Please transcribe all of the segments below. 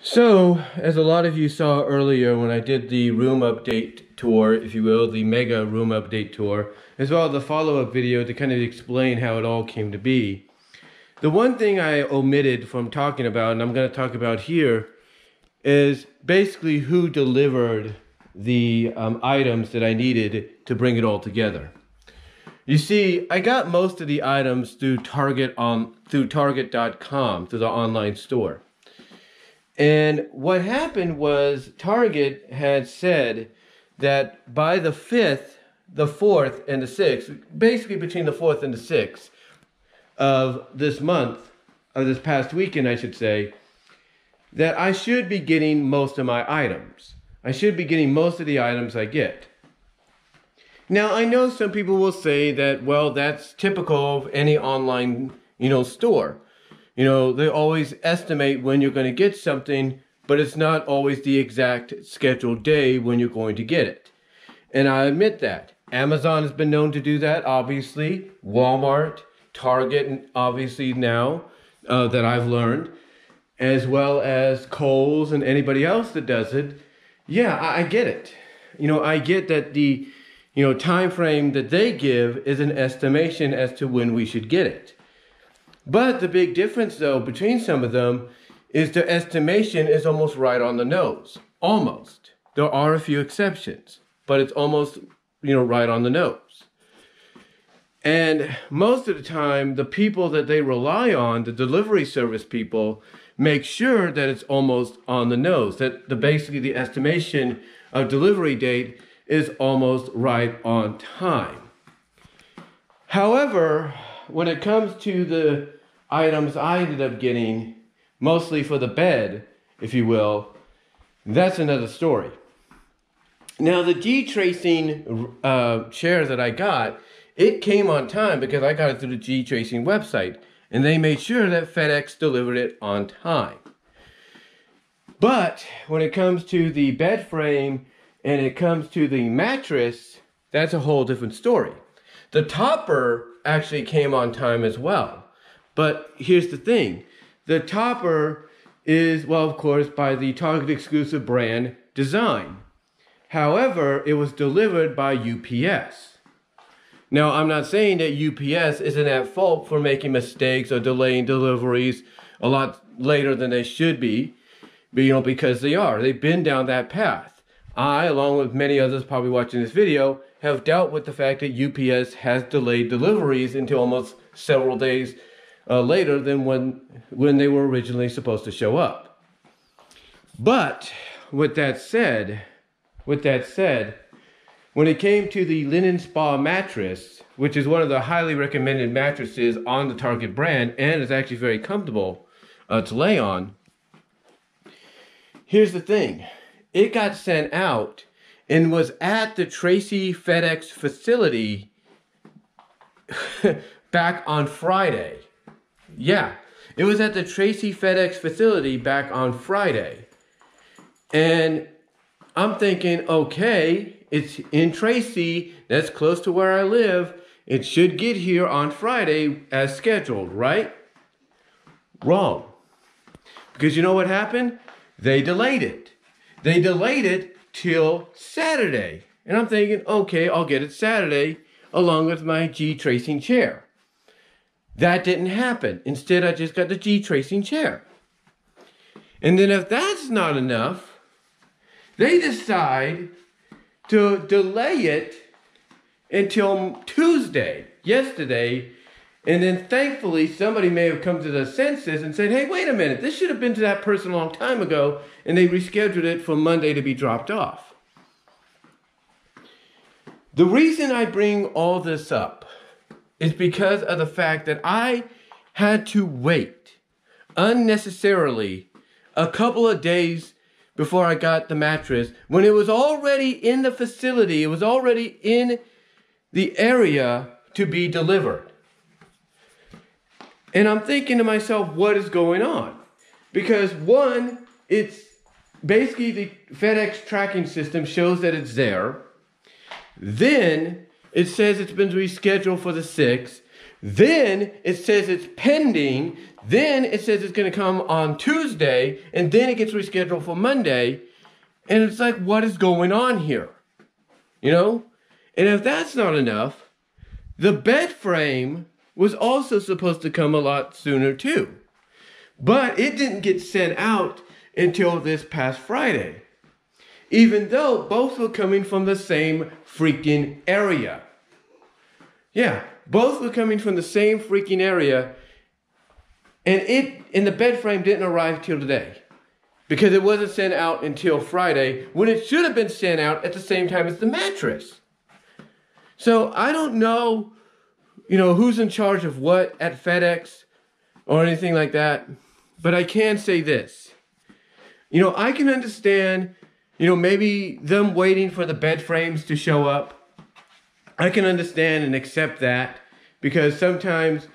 So, as a lot of you saw earlier when I did the room update tour, if you will, the mega room update tour, as well as the follow-up video to kind of explain how it all came to be. The one thing I omitted from talking about, and I'm going to talk about here, is basically who delivered the items that I needed to bring it all together. You see, I got most of the items through Target.com, through the online store. And what happened was Target had said that by the 5th, the 4th, and the 6th, basically between the 4th and the 6th of this month, of this past weekend, I should say, that I should be getting most of my items. I should be getting most of the items I get. Now, I know some people will say that, well, that's typical of any online, store. They always estimate when you're going to get something, but it's not always the exact scheduled day when you're going to get it. And I admit that. Amazon has been known to do that, obviously. Walmart, Target, and obviously now that I've learned, as well as Kohl's and anybody else that does it. Yeah, I get it. I get that the time frame that they give is an estimation as to when we should get it. But the big difference, though, between some of them is the estimation is almost right on the nose. Almost. There are a few exceptions, but it's almost, right on the nose. And most of the time, the people that they rely on, the delivery service people, make sure that it's almost on the nose, that basically the estimation of delivery date is almost right on time. However, when it comes to the items I ended up getting, mostly for the bed, if you will, that's another story. Now, the G-Tracing chair that I got, it came on time because I got it through the G-Tracing website, and they made sure that FedEx delivered it on time. But when it comes to the bed frame and it comes to the mattress, that's a whole different story. The topper actually came on time as well. But here's the thing. The topper is, well, of course, by the Target exclusive brand Design. However, it was delivered by UPS. Now, I'm not saying that UPS isn't at fault for making mistakes or delaying deliveries a lot later than they should be, but, because they are. They've been down that path. I, along with many others probably watching this video, have dealt with the fact that UPS has delayed deliveries until almost several days later than when they were originally supposed to show up. But with that said, when it came to the Linen Spa mattress, which is one of the highly recommended mattresses on the Target brand and is actually very comfortable to lay on, here's the thing. It got sent out and was at the Tracy FedEx facility back on Friday. Yeah, it was at the Tracy FedEx facility back on Friday. And I'm thinking, okay, it's in Tracy, that's close to where I live. It should get here on Friday as scheduled, right? Wrong. Because you know what happened? They delayed it. They delayed it till Saturday. And I'm thinking, okay, I'll get it Saturday along with my G-Tracing chair. That didn't happen. Instead, I just got the G-Tracing chair. And then if that's not enough, they decide to delay it until Tuesday, yesterday. And then thankfully, somebody may have come to the senses and said, hey, wait a minute, this should have been to that person a long time ago. And they rescheduled it for Monday to be dropped off. The reason I bring all this up is because of the fact that I had to wait unnecessarily a couple of days before I got the mattress when it was already in the facility. It was already in the area to be delivered. And I'm thinking to myself, what is going on? Because one, it's basically the FedEx tracking system shows that it's there. Then it says it's been rescheduled for the 6th. Then it says it's pending. Then it says it's going to come on Tuesday. And then it gets rescheduled for Monday. And it's like, what is going on here? You know? And if that's not enough, the bed frame was also supposed to come a lot sooner too. But it didn't get sent out until this past Friday. Even though both were coming from the same freaking area. Yeah, both were coming from the same freaking area. And the bed frame didn't arrive till today. Because it wasn't sent out until Friday, when it should have been sent out at the same time as the mattress. So I don't know, who's in charge of what at FedEx or anything like that. But I can say this. I can understand, maybe them waiting for the bed frames to show up. I can understand and accept that because sometimes,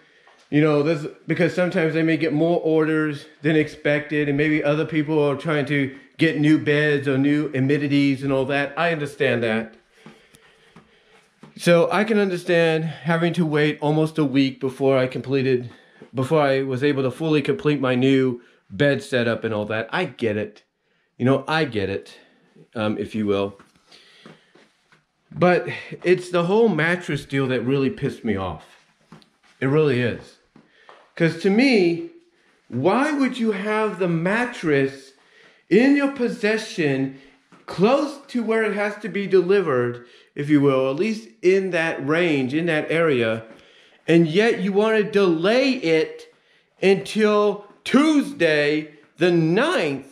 sometimes they may get more orders than expected, and maybe other people are trying to get new beds or new amenities and all that. I understand that. So I can understand having to wait almost a week before I was able to fully complete my new bed setup and all that. I get it. I get it, if you will. But it's the whole mattress deal that really pissed me off. It really is. Because to me, why would you have the mattress in your possession close to where it has to be delivered, if you will, at least in that range, in that area, and yet you want to delay it until Tuesday, the 9th,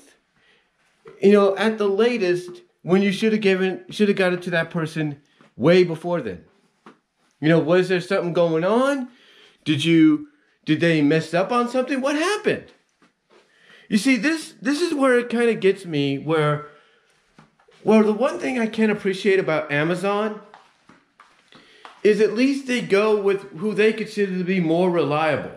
at the latest, when you should have got it to that person way before then. Was there something going on? Did they mess up on something? What happened? You see, this is where it kind of gets me, where the one thing I can appreciate about Amazon is at least they go with who they consider to be more reliable.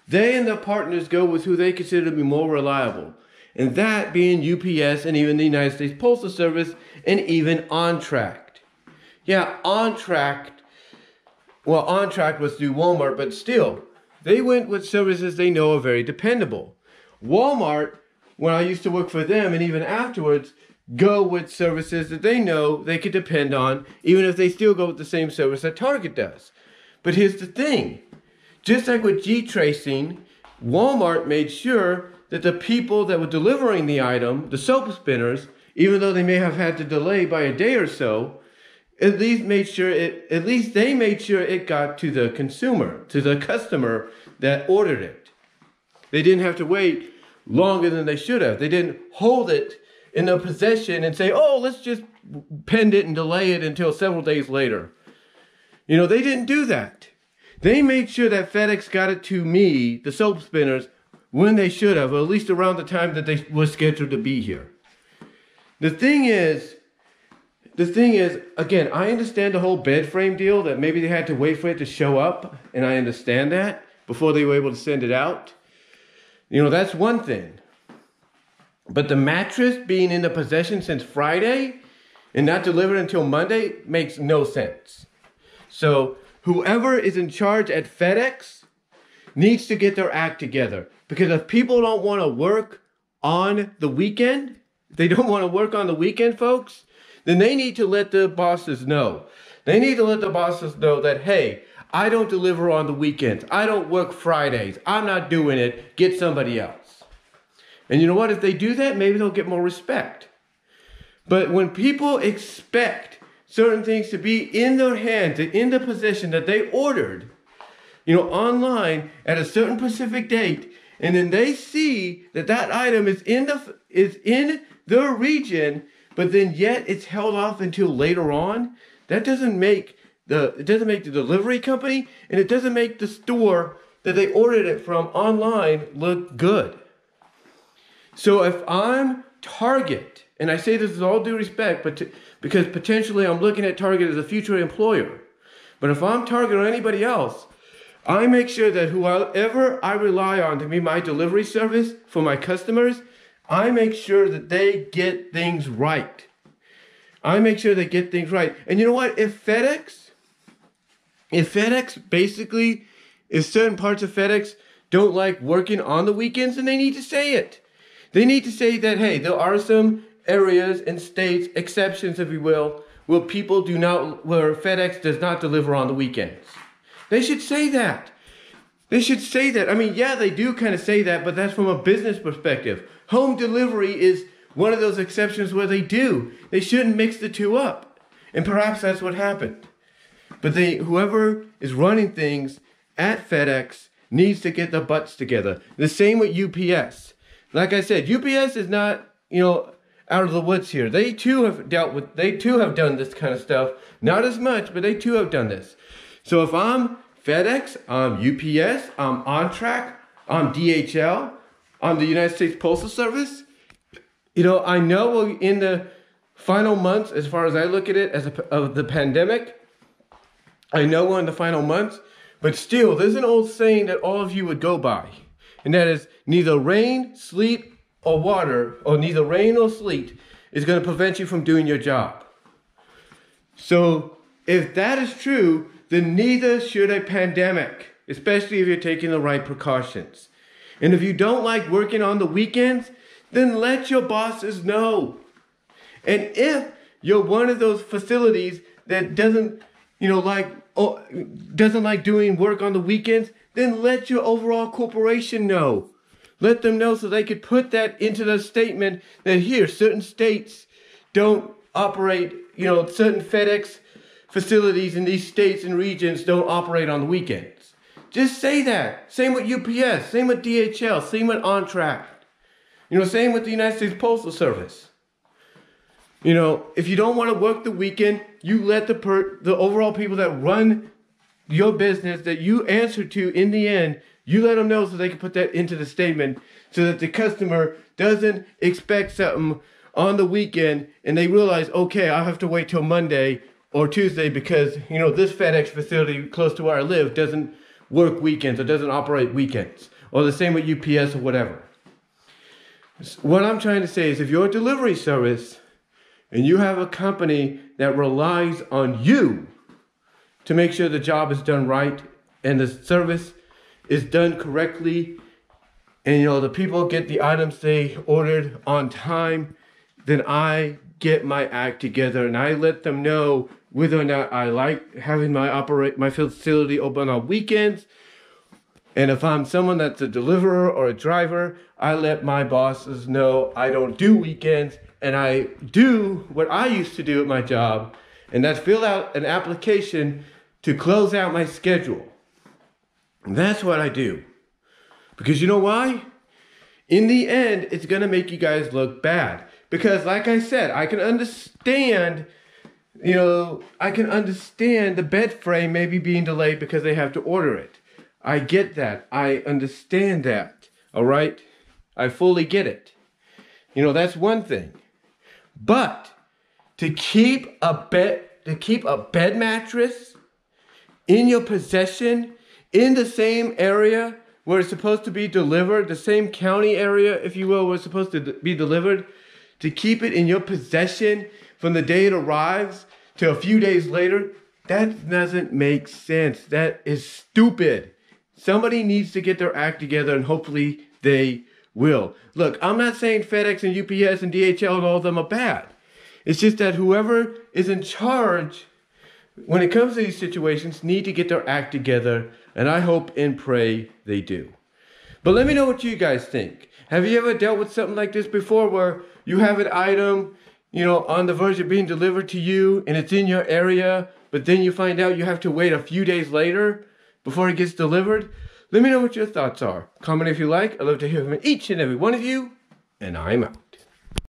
They and their partners go with who they consider to be more reliable. And that being UPS and even the United States Postal Service and even OnTrac. Yeah, OnTrac was through Walmart, but still, they went with services they know are very dependable. Walmart, when I used to work for them and even afterwards, go with services that they know they could depend on, even if they still go with the same service that Target does. But here's the thing. Just like with G-Tracing, Walmart made sure that the people that were delivering the item, the soap spinners, even though they may have had to delay by a day or so, at least they made sure it got to the consumer, to the customer that ordered it. They didn't have to wait longer than they should have. They didn't hold it in their possession and say, oh, let's just pend it and delay it until several days later. They didn't do that. They made sure that FedEx got it to me, the soap spinners, when they should have, or at least around the time that they were scheduled to be here. The thing is, again, I understand the whole bed frame deal, that maybe they had to wait for it to show up, and I understand that, before they were able to send it out. That's one thing. But the mattress being in the possession since Friday and not delivered until Monday makes no sense. So whoever is in charge at FedEx needs to get their act together. Because if people don't want to work on the weekend, folks, then they need to let the bosses know. They need to let the bosses know that, hey, I don't deliver on the weekends. I don't work Fridays. I'm not doing it. Get somebody else. And you know what? If they do that, maybe they'll get more respect. But when people expect certain things to be in their hands and in the possession that they ordered, online at a certain specific date, and then they see that item is in their region, but then yet it's held off until later on, that doesn't make the delivery company, and it doesn't make the store that they ordered it from online look good. So if I'm Target, and I say this with all due respect, because potentially I'm looking at Target as a future employer, but if I'm Target or anybody else, I make sure that whoever I rely on to be my delivery service for my customers, I make sure that they get things right. And you know what? If FedEx basically if certain parts of FedEx don't like working on the weekends, then they need to say it. They need to say that, hey, there are some areas and states, exceptions if you will, where where FedEx does not deliver on the weekends. They should say that. They should say that. I mean, yeah, they do kind of say that, but that's from a business perspective. Home delivery is one of those exceptions where they do. They shouldn't mix the two up. And perhaps that's what happened. But whoever is running things at FedEx needs to get their butts together. The same with UPS. Like I said, UPS is not, out of the woods here. They too have done this kind of stuff. Not as much, but they too have done this. So if I'm FedEx, I'm UPS, I'm OnTrac, I'm DHL, I'm the United States Postal Service, I know in the final months, as far as I look at it, of the pandemic, I know we're in the final months, but still, there's an old saying that all of you would go by, and that is neither rain, sleet, or water, or neither rain or sleet is going to prevent you from doing your job. So, if that is true, then neither should a pandemic, especially if you're taking the right precautions. And if you don't like working on the weekends, then let your bosses know. And if you're one of those facilities that doesn't like doing work on the weekends, then let your overall corporation know. Let them know so they could put that into the statement that here, certain states don't operate, certain FedEx facilities in these states and regions don't operate on the weekends. Just say that. Same with UPS, same with DHL, same with OnTrac. Same with the United States Postal Service. If you don't want to work the weekend, you let the overall people that run your business that you answer to in the end, you let them know so they can put that into the statement so that the customer doesn't expect something on the weekend and they realize, okay, I'll have to wait till Monday or Tuesday because, this FedEx facility close to where I live doesn't work weekends or doesn't operate weekends. Or the same with UPS or whatever. What I'm trying to say is if you're a delivery service and you have a company that relies on you to make sure the job is done right and the service is done correctly and the people get the items they ordered on time, then I get my act together and I let them know whether or not I like having my facility open on weekends. And if I'm someone that's a deliverer or a driver, I let my bosses know I don't do weekends and I do what I used to do at my job, and that's fill out an application to close out my schedule. And that's what I do. Because you know why? In the end, it's going to make you guys look bad. Because like I said, I can understand the bed frame maybe being delayed because they have to order it. I get that. I understand that. All right? I fully get it. That's one thing. But to keep a bed mattress in your possession in the same area where it's supposed to be delivered, the same county area, if you will, where it's supposed to be delivered, to keep it in your possession from the day it arrives to a few days later, that doesn't make sense. That is stupid. Somebody needs to get their act together, and hopefully they will. Look, I'm not saying FedEx and UPS and DHL and all of them are bad. It's just that whoever is in charge when it comes to these situations need to get their act together, and I hope and pray they do. But let me know what you guys think. Have you ever dealt with something like this before where you have an item, on the verge of being delivered to you and it's in your area, but then you find out you have to wait a few days later before it gets delivered? Let me know what your thoughts are. Comment if you like. I'd love to hear from each and every one of you, and I'm out.